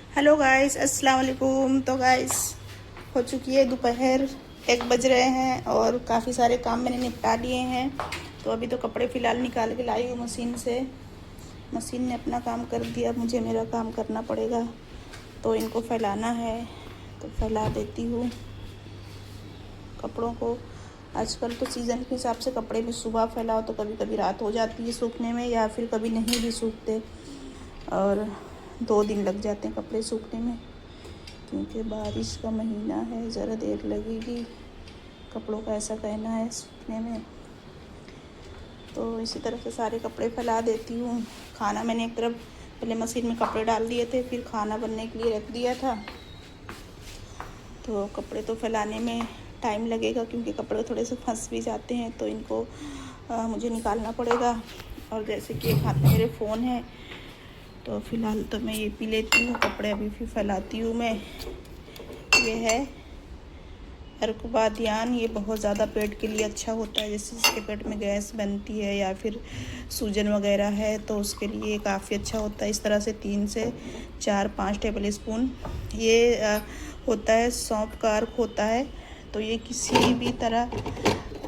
Hello guys, अस्सलाम वालेकुम। तो गाइस हो चुकी है दोपहर, 1 बज रहे हैं और काफ़ी सारे काम मैंने निपटा लिए हैं। तो अभी तो कपड़े फ़िलहाल निकाल के लाई हूँ मशीन से। मशीन ने अपना काम कर दिया, मुझे मेरा काम करना पड़ेगा। तो इनको फैलाना है तो फैला देती हूँ कपड़ों को। आजकल तो सीज़न के हिसाब से कपड़े भी सुबह फैलाओ तो कभी कभी रात हो जाती है सूखने में, या फिर कभी नहीं भी सूखते और 2 दिन लग जाते हैं कपड़े सूखने में, क्योंकि बारिश का महीना है, ज़रा देर लगेगी कपड़ों का, ऐसा कहना है सूखने में। तो इसी तरह से सारे कपड़े फैला देती हूँ। खाना मैंने एक तरफ पहले मशीन में कपड़े डाल दिए थे, फिर खाना बनने के लिए रख दिया था। तो कपड़े तो फैलाने में टाइम लगेगा, क्योंकि कपड़े थोड़े से फंस भी जाते हैं, तो इनको मुझे निकालना पड़ेगा। और जैसे कि एक हाथ में मेरे फ़ोन है, तो फ़िलहाल तो मैं ये पी लेती हूँ, कपड़े अभी फिर फैलाती हूँ मैं। ये है अर्कबादियान, ये बहुत ज़्यादा पेट के लिए अच्छा होता है। जैसे जिसके पेट में गैस बनती है या फिर सूजन वगैरह है, तो उसके लिए काफ़ी अच्छा होता है। इस तरह से 3 से 4-5 टेबल स्पून ये होता है, सौंफ का अर्क होता है। तो ये किसी भी तरह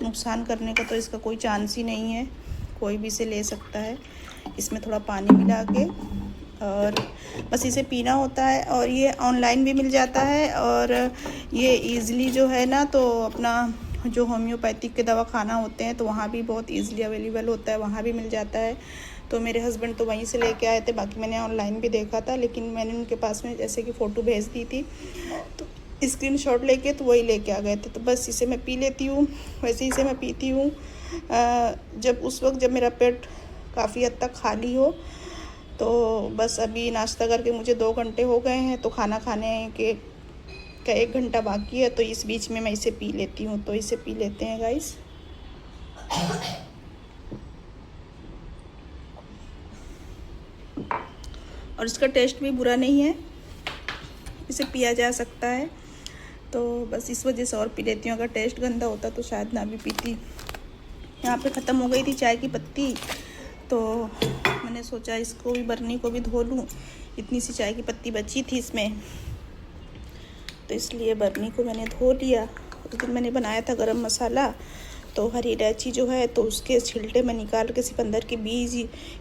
नुकसान करने का तो इसका कोई चांस ही नहीं है, कोई भी इसे ले सकता है। इसमें थोड़ा पानी मिला के और बस इसे पीना होता है। और ये ऑनलाइन भी मिल जाता है, और ये ईज़िली जो है ना, तो अपना जो होम्योपैथिक के दवा खाना होते हैं तो वहाँ भी बहुत ईज़िली अवेलेबल होता है, वहाँ भी मिल जाता है। तो मेरे हस्बैंड तो वहीं से लेके आए थे, बाकी मैंने ऑनलाइन भी देखा था, लेकिन मैंने उनके पास में जैसे कि फ़ोटो भेज दी थी, तो स्क्रीनशॉट लेके तो वही लेके आ गए थे। तो बस इसे मैं पी लेती हूँ। वैसे इसे मैं पीती हूँ जब उस वक्त जब मेरा पेट काफ़ी हद तक खाली हो। तो बस अभी नाश्ता करके मुझे 2 घंटे हो गए हैं, तो खाना खाने के का 1 घंटा बाकी है, तो इस बीच में मैं इसे पी लेती हूँ। तो इसे पी लेते हैं गाइस। और इसका टेस्ट भी बुरा नहीं है, इसे पिया जा सकता है। तो बस इस वजह से और पी लेती हूँ। अगर टेस्ट गंदा होता तो शायद ना भी पीती। यहाँ पे ख़त्म हो गई थी चाय की पत्ती, तो मैंने सोचा इसको भी, बरनी को भी धो लूँ। इतनी सी चाय की पत्ती बची थी इसमें, तो इसलिए बरनी को मैंने धो लिया। उस दिन मैंने बनाया था गरम मसाला, तो हरी इलायची जो है तो उसके छिलटे में निकाल के सिर्फ अंदर के बीज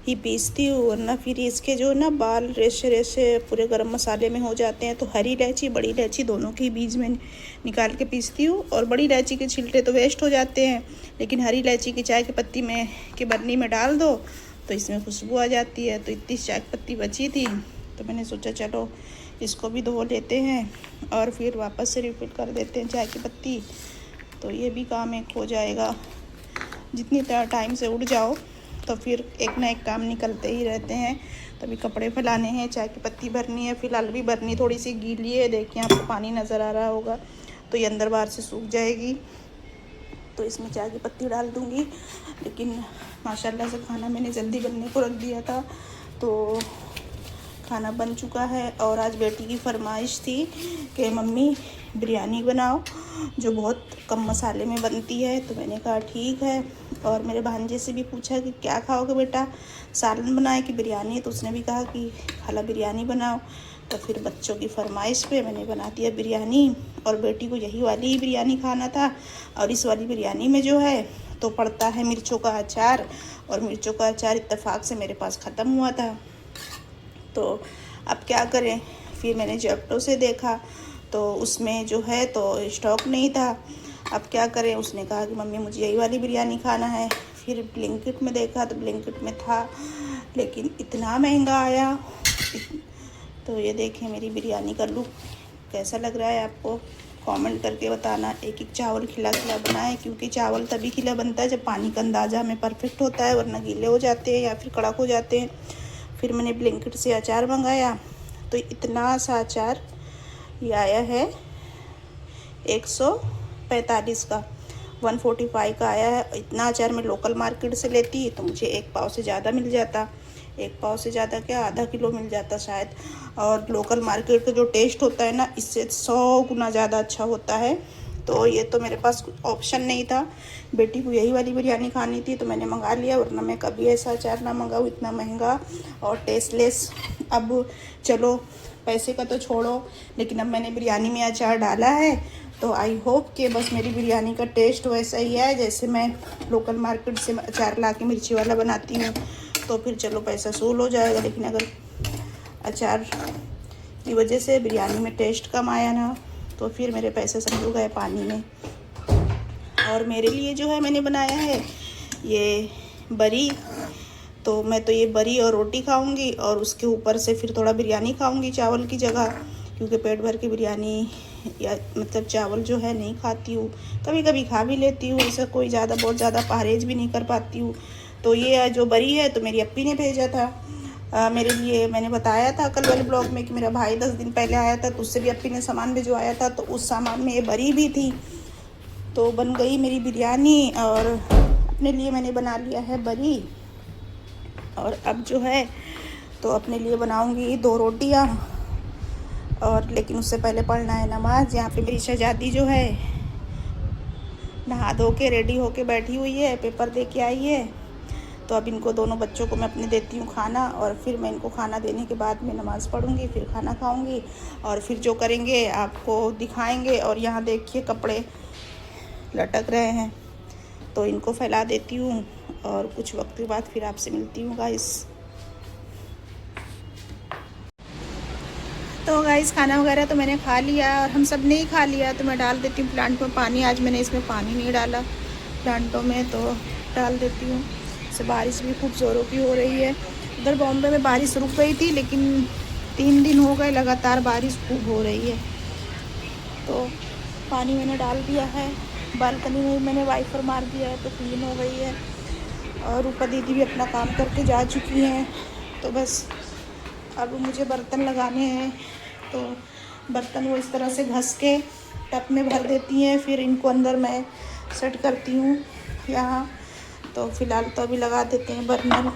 ही पीसती हूँ, वरना फिर इसके जो ना बाल रेशे रेशे पूरे गरम मसाले में हो जाते हैं। तो हरी इलायची बड़ी इलायची दोनों के बीज में निकाल के पीसती हूँ। और बड़ी इलायची के छिलटे तो वेस्ट हो जाते हैं, लेकिन हरी इलायची की चाय की पत्ती में के बरनी में डाल दो तो इसमें खुशबू आ जाती है। तो इतनी चाय की पत्ती बची थी, तो मैंने सोचा चलो इसको भी धो लेते हैं और फिर वापस से रिफिल कर देते हैं चाय की पत्ती। तो ये भी काम एक हो जाएगा। जितनी टाइम से उठ जाओ तो फिर एक ना एक काम निकलते ही रहते हैं। तभी कपड़े फैलाने हैं, चाय की पत्ती भरनी है। फिलहाल भी भरनी थोड़ी सी गीली है, देखिए आपको पानी नज़र आ रहा होगा, तो ये अंदर बाहर से सूख जाएगी। तो इसमें चाय की पत्ती डाल दूँगी। लेकिन माशाल्लाह से खाना मैंने जल्दी बनने को रख दिया था, तो खाना बन चुका है। और आज बेटी की फरमाइश थी कि मम्मी बिरयानी बनाओ, जो बहुत कम मसाले में बनती है। तो मैंने कहा ठीक है। और मेरे भांजे से भी पूछा कि क्या खाओगे बेटा, सालन बनाए कि बिरयानी, तो उसने भी कहा कि खाला बिरयानी बनाओ। तो फिर बच्चों की फरमाइश पे मैंने बना दिया बिरयानी। और बेटी को यही वाली ही बिरयानी खाना था। और इस वाली बिरयानी में जो है तो पड़ता है मिर्चों का अचार, और मिर्चों का अचार इत्तेफाक से मेरे पास ख़त्म हुआ था। तो अब क्या करें, फिर मैंने जेप्टो से देखा तो उसमें जो है तो स्टॉक नहीं था। अब क्या करें, उसने कहा कि मम्मी मुझे यही वाली बिरयानी खाना है। फिर ब्लिंकिट में देखा तो ब्लिंकिट में था, लेकिन इतना महंगा आया। तो ये देखें मेरी बिरयानी का लुक कैसा लग रहा है आपको, कमेंट करके बताना। एक एक चावल खिला खिला बनाए, क्योंकि चावल तभी खिला बनता है जब पानी का अंदाज़ा हमें परफेक्ट होता है, वरना गीले हो जाते हैं या फिर कड़क हो जाते हैं। फिर मैंने ब्लिंकिट से अचार मंगाया, तो इतना सा अचार ये आया है 145 का, 145 का आया है। इतना अचार मैं लोकल मार्केट से लेती तो मुझे 1 पाव से ज़्यादा मिल जाता। 1 पाव से ज़्यादा क्या, आधा किलो मिल जाता शायद। और लोकल मार्केट का जो टेस्ट होता है ना, इससे 100 गुना ज़्यादा अच्छा होता है। तो ये तो मेरे पास कुछ ऑप्शन नहीं था, बेटी को यही वाली बिरयानी खानी थी तो मैंने मंगा लिया, वरना मैं कभी ऐसा अचार ना मंगाऊँ, इतना महंगा और टेस्टलेस। अब चलो पैसे का तो छोड़ो, लेकिन अब मैंने बिरयानी में अचार डाला है तो आई होप कि बस मेरी बिरयानी का टेस्ट वैसा ही है जैसे मैं लोकल मार्केट से अचार ला के मिर्ची वाला बनाती हूँ, तो फिर चलो पैसा सूल हो जाएगा। लेकिन अगर अचार की वजह से बिरयानी में टेस्ट कम आया ना, तो फिर मेरे पैसे समझो गए पानी में। और मेरे लिए जो है मैंने बनाया है ये बरी, तो मैं तो ये बरी और रोटी खाऊंगी और उसके ऊपर से फिर थोड़ा बिरयानी खाऊंगी चावल की जगह, क्योंकि पेट भर के बिरयानी या मतलब चावल जो है नहीं खाती हूँ, कभी कभी खा भी लेती हूँ, ऐसा कोई ज़्यादा बहुत ज़्यादा परहेज भी नहीं कर पाती हूँ। तो ये जो बरी है तो मेरी अप्पी ने भेजा था मेरे लिए। मैंने बताया था कल वाले ब्लॉग में कि मेरा भाई 10 दिन पहले आया था तो उससे भी अप्पी ने सामान भिजवाया था, तो उस सामान में ये बरी भी थी। तो बन गई मेरी बिरयानी और अपने लिए मैंने बना लिया है बरी। और अब जो है तो अपने लिए बनाऊंगी 2 रोटियां, और लेकिन उससे पहले पढ़ना है नमाज। यहाँ पे मेरी शहजादी जो है नहा धो के रेडी होके बैठी हुई है, पेपर दे के आई है। तो अब इनको दोनों बच्चों को मैं अपने देती हूँ खाना, और फिर मैं इनको खाना देने के बाद में नमाज़ पढ़ूँगी, फिर खाना खाऊँगी और फिर जो करेंगे आपको दिखाएंगे। और यहाँ देखिए कपड़े लटक रहे हैं तो इनको फैला देती हूँ और कुछ वक्त के बाद फिर आपसे मिलती हूँ गाइस। तो गाइस खाना वगैरह तो मैंने खा लिया और हम सब ने ही खा लिया, तो मैं डाल देती हूँ प्लांट में पानी। आज मैंने इसमें पानी नहीं डाला प्लांटों में, तो डाल देती हूँ। से बारिश भी खूब ज़ोरों की हो रही है। उधर बॉम्बे में बारिश रुक गई थी, लेकिन 3 दिन हो गए लगातार बारिश खूब हो रही है। तो पानी मैंने डाल दिया है, बालकनी में मैंने वाइपर मार दिया है तो क्लीन हो गई है। और रूपा दीदी भी अपना काम करके जा चुकी हैं, तो बस अब मुझे बर्तन लगाने हैं। तो बर्तन वो इस तरह से घस के टब में भर देती हैं, फिर इनको अंदर मैं सेट करती हूँ यहाँ। तो फ़िलहाल तो अभी लगा देते हैं बर्नर।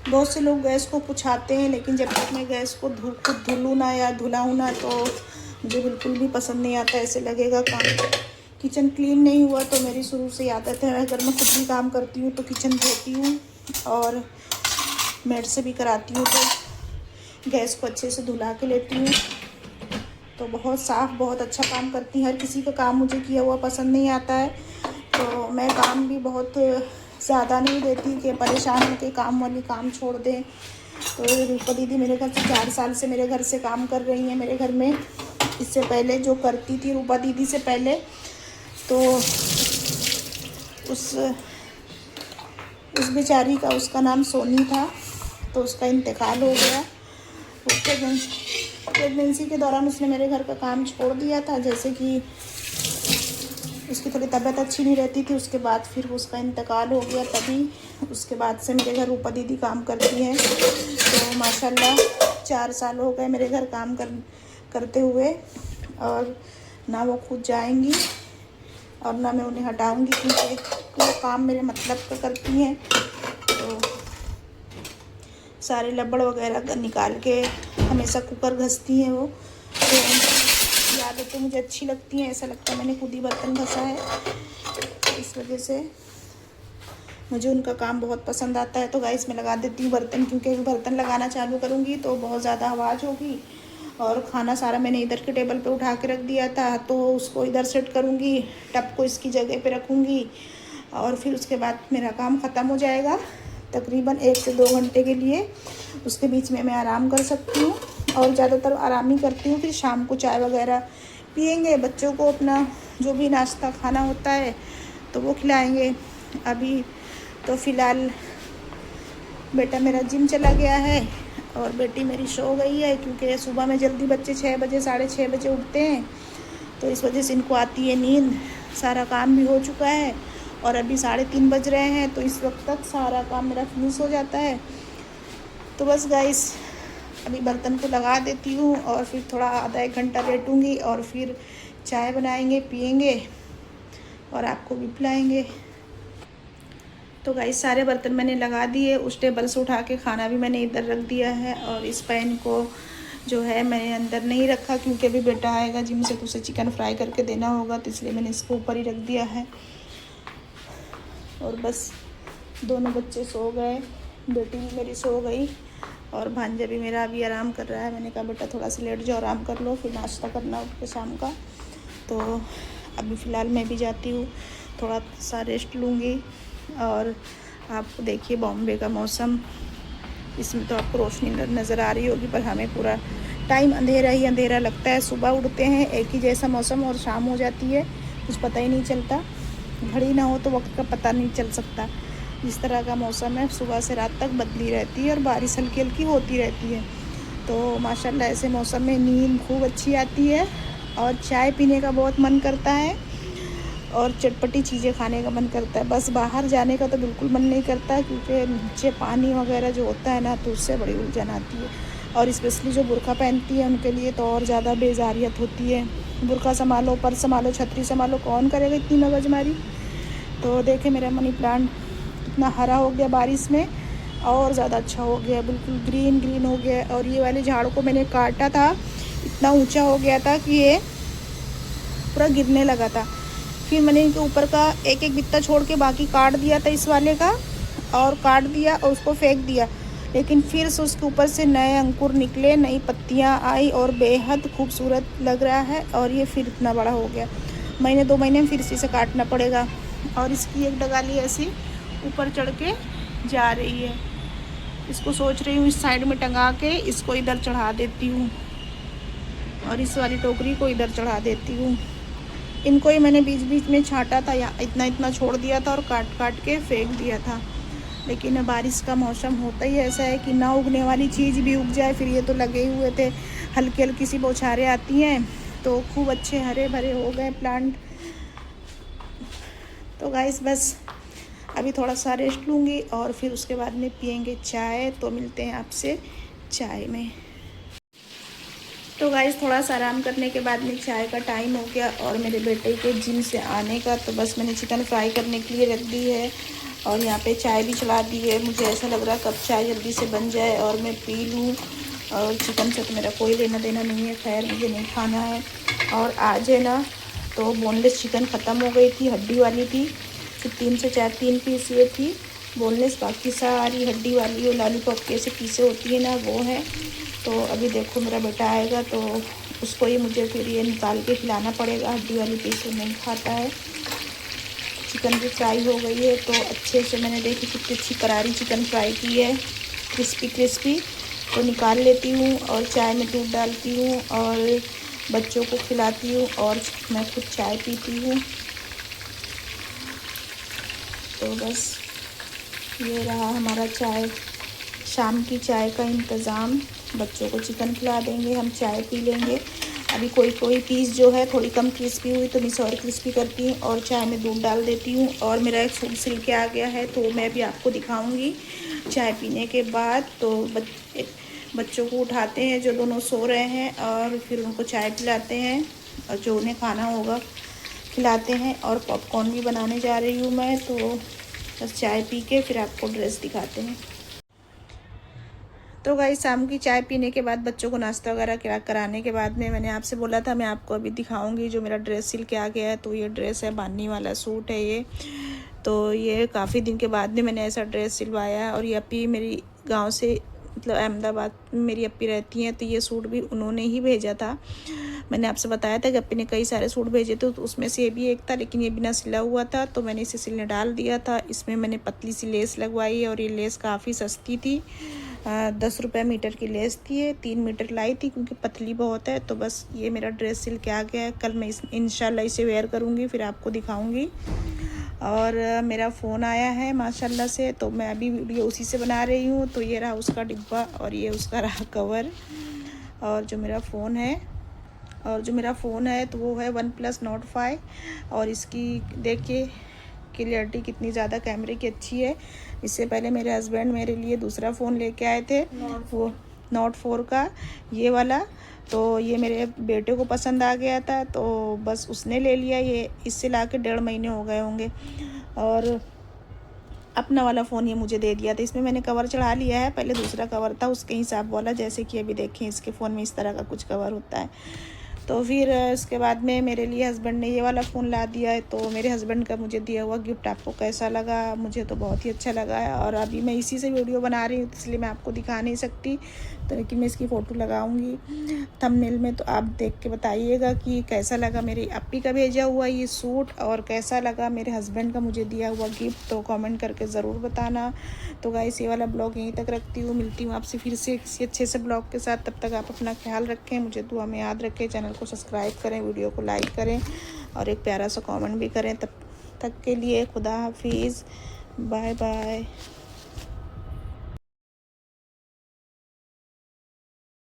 बहुत से लोग गैस को पुछाते हैं, लेकिन जब तक मैं गैस को खुद धुलूँ ना या धुलाऊँ ना, तो मुझे बिल्कुल भी पसंद नहीं आता। ऐसे लगेगा काम किचन क्लीन नहीं हुआ। तो मेरी शुरू से आदत है, अगर मैं खुद भी काम करती हूँ तो किचन धोती हूँ और मेड से भी कराती हूँ, तो गैस को अच्छे से धुला के लेती हूँ। तो बहुत साफ़ बहुत अच्छा काम करती हैं। हर किसी का काम मुझे किया हुआ पसंद नहीं आता है, तो मैं काम भी बहुत ज़्यादा नहीं देती कि परेशान होकर काम वाली काम छोड़ दें। तो रूपा दीदी मेरे घर से 4 साल से मेरे घर से काम कर रही हैं मेरे घर में। इससे पहले जो करती थी रूपा दीदी से पहले, तो उस बेचारी का, उसका नाम सोनी था, तो उसका इंतकाल हो गया। प्रेगनेंसी के दौरान उसने मेरे घर का काम छोड़ दिया था, जैसे कि उसकी थोड़ी तबीयत अच्छी नहीं रहती थी। उसके बाद फिर उसका इंतकाल हो गया, तभी उसके बाद से मेरे घर रूपा दीदी काम करती हैं। तो माशाल्लाह 4 साल हो गए मेरे घर काम करते हुए, और ना वो खुद जाएंगी और ना मैं उन्हें हटाऊंगी, क्योंकि वो काम मेरे मतलब का करती हैं। तो सारे लबड़ वगैरह निकाल के हमेशा कुकर घसती हैं वो। तो ये आदतें मुझे अच्छी लगती हैं, ऐसा लगता है मैंने खुद ही बर्तन घसा है, इस वजह से मुझे उनका काम बहुत पसंद आता है। तो गाइस मैं लगा देती हूँ बर्तन, क्योंकि बर्तन लगाना चालू करूँगी तो बहुत ज़्यादा आवाज़ होगी। और खाना सारा मैंने इधर के टेबल पे उठा के रख दिया था, तो उसको इधर सेट करूँगी, टब को इसकी जगह पे रखूँगी, और फिर उसके बाद मेरा काम ख़त्म हो जाएगा तकरीबन 1 से 2 घंटे के लिए। उसके बीच में मैं आराम कर सकती हूँ, और ज़्यादातर आराम ही करती हूँ। फिर शाम को चाय वगैरह पियेंगे, बच्चों को अपना जो भी नाश्ता खाना होता है तो वो खिलाएँगे। अभी तो फ़िलहाल बेटा मेरा जिम चला गया है और बेटी मेरी सो गई है, क्योंकि सुबह में जल्दी बच्चे 6 बजे 6:30 बजे उठते हैं, तो इस वजह से इनको आती है नींद। सारा काम भी हो चुका है और अभी 3:30 बज रहे हैं, तो इस वक्त तक सारा काम मेरा फिनिश हो जाता है। तो बस गाइस अभी बर्तन को लगा देती हूँ और फिर थोड़ा आधा 1 घंटा लेटूँगी, और फिर चाय बनाएंगे पियेंगे और आपको भी पिलाएंगे। तो गाइस सारे बर्तन मैंने लगा दिए, उस टेबल से उठा के खाना भी मैंने इधर रख दिया है। और इस पैन को जो है मैंने अंदर नहीं रखा, क्योंकि अभी बेटा आएगा जिम से तो उसे चिकन फ्राई करके देना होगा, तो इसलिए मैंने इसको ऊपर ही रख दिया है। और बस दोनों बच्चे सो गए, बेटी भी मेरी सो गई और भांजा भी मेरा अभी आराम कर रहा है। मैंने कहा बेटा थोड़ा सा लेट जाओ, आराम कर लो, फिर नाश्ता करना उठ के शाम का। तो अभी फ़िलहाल मैं भी जाती हूँ, थोड़ा सा रेस्ट लूँगी। और आपको देखिए बॉम्बे का मौसम, इसमें तो आपको रोशनी नज़र आ रही होगी, पर हमें पूरा टाइम अंधेरा ही अंधेरा लगता है। सुबह उठते हैं एक ही जैसा मौसम और शाम हो जाती है, कुछ पता ही नहीं चलता। घड़ी ना हो तो वक्त का पता नहीं चल सकता। इस तरह का मौसम है, सुबह से रात तक बदली रहती है और बारिश हल्की हल्की होती रहती है। तो माशाल्लाह ऐसे मौसम में नींद खूब अच्छी आती है और चाय पीने का बहुत मन करता है और चटपटी चीज़ें खाने का मन करता है। बस बाहर जाने का तो बिल्कुल मन नहीं करता, क्योंकि नीचे पानी वगैरह जो होता है ना, तो उससे बड़ी उलझन आती है। और स्पेशली जो बुर्का पहनती है उनके लिए तो और ज़्यादा बेजारियत होती है। बुर्का संभालो, पर्स संभालो, छतरी संभालो, कौन करेगा इतनी मगजमारी। तो देखे मेरा मनी प्लांट कितना हरा हो गया बारिश में, और ज़्यादा अच्छा हो गया, बिल्कुल ग्रीन ग्रीन हो गया। और ये वाले झाड़ को मैंने काटा था, इतना ऊंचा हो गया था कि ये पूरा गिरने लगा था। फिर मैंने इनके ऊपर का एक एक बित्ता छोड़ के बाकी काट दिया था इस वाले का, और काट दिया और उसको फेंक दिया। लेकिन फिर से उसके ऊपर से नए अंकुर निकले, नई पत्तियां आई और बेहद खूबसूरत लग रहा है। और ये फिर इतना बड़ा हो गया, महीने 2 महीने में फिर से इसे काटना पड़ेगा। और इसकी एक डगाली ऐसी ऊपर चढ़ के जा रही है, इसको सोच रही हूँ इस साइड में टंगा के इसको इधर चढ़ा देती हूँ और इस वाली टोकरी को इधर चढ़ा देती हूँ। इनको ही मैंने बीच बीच में छांटा था, या इतना इतना छोड़ दिया था और काट काट के फेंक दिया था। लेकिन बारिश का मौसम होता ही ऐसा है कि ना उगने वाली चीज़ भी उग जाए। फिर ये तो लगे हुए थे, हल्की हल्की सी बौछारें आती हैं तो खूब अच्छे हरे भरे हो गए प्लांट। तो गाइस बस अभी थोड़ा सा रेस्ट लूँगी और फिर उसके बाद में पियेंगे चाय। तो मिलते हैं आपसे चाय में। तो गाइस थोड़ा सा आराम करने के बाद में चाय का टाइम हो गया और मेरे बेटे के जिम से आने का। तो बस मैंने चिकन फ्राई करने के लिए रख दी है और यहाँ पे चाय भी चला दी है। मुझे ऐसा लग रहा है कब चाय जल्दी से बन जाए और मैं पी लूँ। और चिकन से तो मेरा कोई लेना देना नहीं है, खैर मुझे नहीं खाना है। और आज है ना तो बोनलेस चिकन ख़त्म हो गई थी, हड्डी वाली थी, सिर्फ 3 से 4 पीस ये थी बोनलेस, बाकी सारी हड्डी वाली वो लॉलीपॉप कैसे पीसे होती है ना वो है। तो अभी देखो मेरा बेटा आएगा तो उसको ही मुझे फिर ये निकाल के खिलाना पड़ेगा, हड्डी वाली पीस वो नहीं खाता है। चिकन भी फ्राई हो गई है तो अच्छे से मैंने देखी कितनी अच्छी करारी चिकन फ्राई की है, क्रिस्पी क्रिस्पी। तो निकाल लेती हूँ और चाय में दूध डालती हूँ और बच्चों को खिलाती हूँ और मैं खुद चाय पीती हूँ। तो बस ये रहा हमारा चाय, शाम की चाय का इंतज़ाम। बच्चों को चिकन खिला देंगे, हम चाय पी लेंगे। अभी कोई कोई पीस जो है थोड़ी कम क्रिस्पी हुई तो मैं इसे और क्रिस्पी करती हूँ और चाय में दूध डाल देती हूँ। और मेरा एक सूट सिल के आ गया है तो मैं भी आपको दिखाऊँगी चाय पीने के बाद। तो बच्चों को उठाते हैं जो दोनों सो रहे हैं और फिर उनको चाय पिलाते हैं और जो उन्हें खाना होगा खिलाते हैं। और पॉपकॉर्न भी बनाने जा रही हूँ मैं। तो बस चाय पी के फिर आपको ड्रेस दिखाते हैं। तो गाइस शाम की चाय पीने के बाद बच्चों को नाश्ता वगैरह कराने के बाद में मैंने आपसे बोला था मैं आपको अभी दिखाऊंगी जो मेरा ड्रेस सिल के आ गया है। तो ये ड्रेस है, बानी वाला सूट है ये। तो ये काफ़ी दिन के बाद में मैंने ऐसा ड्रेस सिलवाया है। और ये अपी मेरी गांव से मतलब अहमदाबाद में मेरी अपी रहती हैं तो ये सूट भी उन्होंने ही भेजा था। मैंने आपसे बताया था कि अपी ने कई सारे सूट भेजे थे तो उसमें से ये भी एक था, लेकिन ये बिना सिला हुआ था तो मैंने इसे सिलने डाल दिया था। इसमें मैंने पतली सी लेस लगवाई है और ये लेस काफ़ी सस्ती थी, 10 रुपये मीटर की लेस थी। ये 3 मीटर लाई थी क्योंकि पतली बहुत है। तो बस ये मेरा ड्रेस सिल के आ गया है, कल मैं इंशाल्लाह इसे वेयर करूँगी फिर आपको दिखाऊँगी। और मेरा फ़ोन आया है माशाल्लाह से तो मैं अभी वीडियो उसी से बना रही हूँ। तो ये रहा उसका डिब्बा और ये उसका रहा कवर। और जो मेरा फ़ोन है तो वो है OnePlus Nord 5 और इसकी देखिए क्लियरिटी कितनी ज़्यादा कैमरे की अच्छी है। इससे पहले मेरे हस्बैंड मेरे लिए दूसरा फ़ोन लेके आए थे, वो Nord 4 का ये वाला। तो ये मेरे बेटे को पसंद आ गया था तो बस उसने ले लिया। ये इससे ला के 1.5 महीने हो गए होंगे। और अपना वाला फ़ोन ये मुझे दे दिया था। इसमें मैंने कवर चढ़ा लिया है, पहले दूसरा कवर था उसके हिसाब वाला, जैसे कि अभी देखें इसके फ़ोन में इस तरह का कुछ कवर होता है। तो फिर इसके बाद में मेरे लिए हस्बैंड ने ये वाला फ़ोन ला दिया है। तो मेरे हस्बैंड का मुझे दिया हुआ गिफ्ट आपको कैसा लगा? मुझे तो बहुत ही अच्छा लगा है, और अभी मैं इसी से वीडियो बना रही हूँ, इसलिए मैं आपको दिखा नहीं सकती, तो लेकिन मैं इसकी फ़ोटो लगाऊंगी थंबनेल में, तो आप देख के बताइएगा कि कैसा लगा मेरी अप्पी का भेजा हुआ ये सूट, और कैसा लगा मेरे हस्बैंड का मुझे दिया हुआ गिफ्ट, तो कमेंट करके ज़रूर बताना। तो गाइस ये वाला ब्लॉग यहीं तक रखती हूँ, मिलती हूँ आपसे फिर से किसी अच्छे से ब्लॉग के साथ। तब तक आप अपना ख्याल रखें, मुझे दुआ में याद रखें, चैनल को सब्सक्राइब करें, वीडियो को लाइक करें और एक प्यारा सा कमेंट भी करें। तब तक के लिए खुदा हाफिज़, बाय बाय।